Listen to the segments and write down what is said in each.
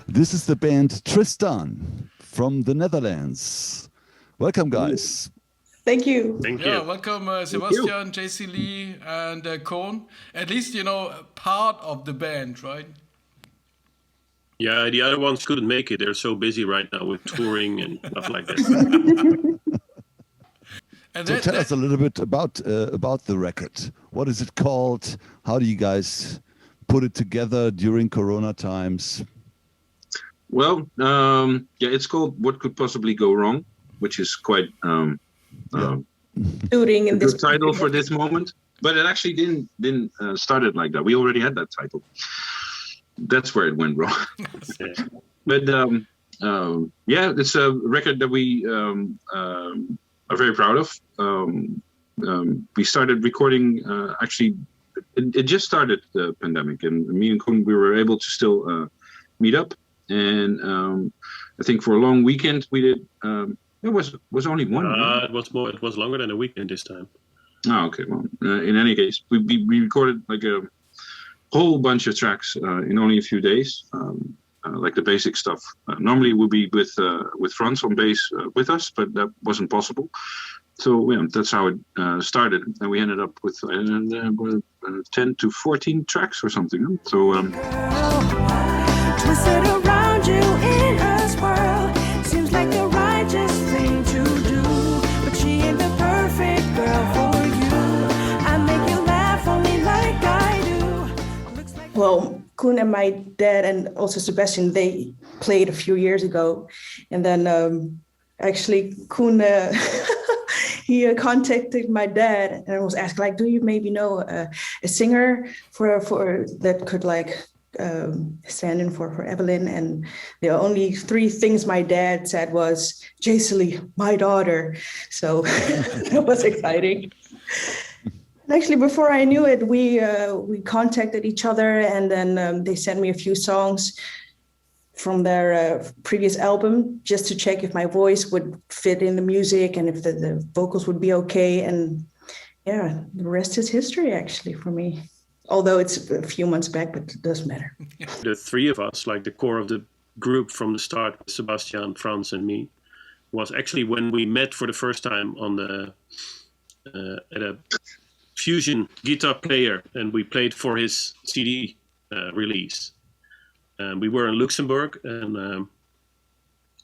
This is the band Tristan from the Netherlands. Welcome, guys. Thank you. Thank you. Yeah, welcome Sebastian, JC Lee, and Koen. At least, part of the band, right? Yeah, the other ones couldn't make it. They're so busy right now with touring and stuff like that. And so tell us a little bit about the record. What is it called? How do you guys put it together during Corona times? Well, yeah, it's called "What Could Possibly Go Wrong," which is quite Suiting in this title for this moment. But it actually didn't start it like that. We already had that title. That's where it went wrong. But yeah, it's a record that we are very proud of. We started recording. Actually, it just started the pandemic, and me and Koen, we were able to still meet up. And I think for a long weekend we did. It was only one. It was more. It was longer than a weekend this time. Oh, okay. Well, in any case, we recorded like a whole bunch of tracks in only a few days, like the basic stuff. Normally, we'd be with Frans on bass with us, but that wasn't possible. So yeah, that's how it started, and we ended up with 10 to 14 tracks or something. So. Twisted around you in us world, seems like the righteous thing to do, but she ain't the perfect girl for you. I make you laugh only like I do. Well, Koen and my dad and also Sebastian, they played a few years ago, and then actually Koen he contacted my dad and was asked like, do you maybe know a singer for that could like stand in for Evelyn? And the only three things my dad said was Jacely, my daughter. So that was exciting. And actually, before I knew it, we contacted each other, and then they sent me a few songs from their previous album just to check if my voice would fit in the music and if the vocals would be okay. And yeah, the rest is history actually for me. Although it's a few months back, but it doesn't matter. The three of us, like the core of the group from the start, Sebastian, Frans, and me, was actually when we met for the first time on the at a fusion guitar player, and we played for his CD release. We were in Luxembourg, and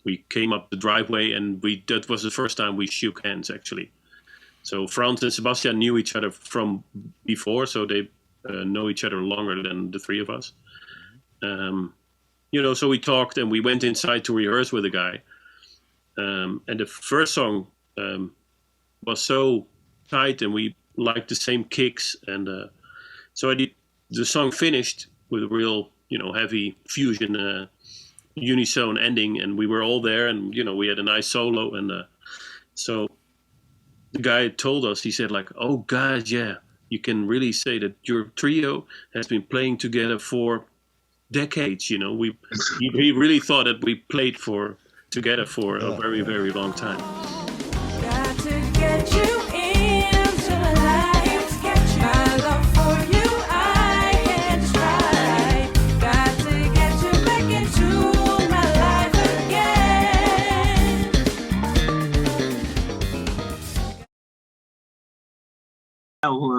we came up the driveway, and that was the first time we shook hands actually. So Frans and Sebastian knew each other from before, so they know each other longer than the three of us. So we talked and we went inside to rehearse with the guy. And the first song was so tight and we liked the same kicks. And so the song finished with a real, heavy fusion unison ending. And we were all there and, we had a nice solo. And so the guy told us, he said like, oh guys, yeah, you can really say that your trio has been playing together for decades. He really thought that we played together for a very, very long time. Got to get you into my life, my love for you I can't describe. Got to get you back into my life again.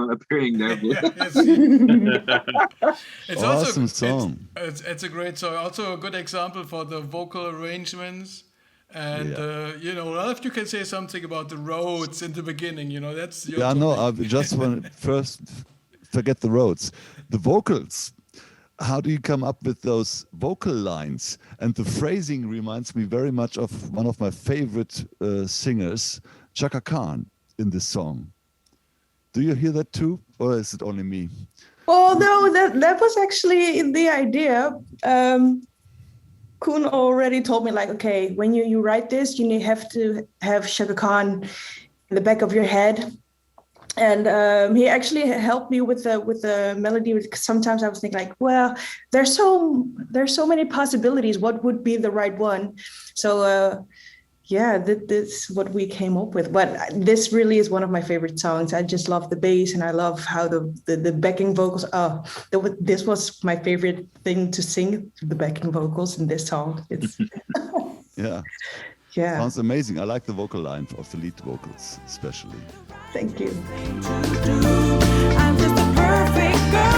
Appearing there. It's awesome also, song. It's a great song. Also a good example for the vocal arrangements. And, if you can say something about the roads in the beginning, that's your topic. No, I just want to first forget the roads. The vocals. How do you come up with those vocal lines? And the phrasing reminds me very much of one of my favorite singers, Chaka Khan, in this song. Do you hear that too, or is it only me? Oh no, that was actually the idea. Koen already told me like, okay, when you write this, you have to have Chaka Khan in the back of your head. And he actually helped me with the melody. Sometimes I was thinking like, well, there's so many possibilities. What would be the right one? So yeah, this is what we came up with. But this really is one of my favorite songs. I just love the bass, and I love how the backing vocals are. This was my favorite thing to sing, the backing vocals in this song. It's Yeah. yeah. Sounds amazing. I like the vocal line of the lead vocals, especially. Thank you. I'm just a perfect girl.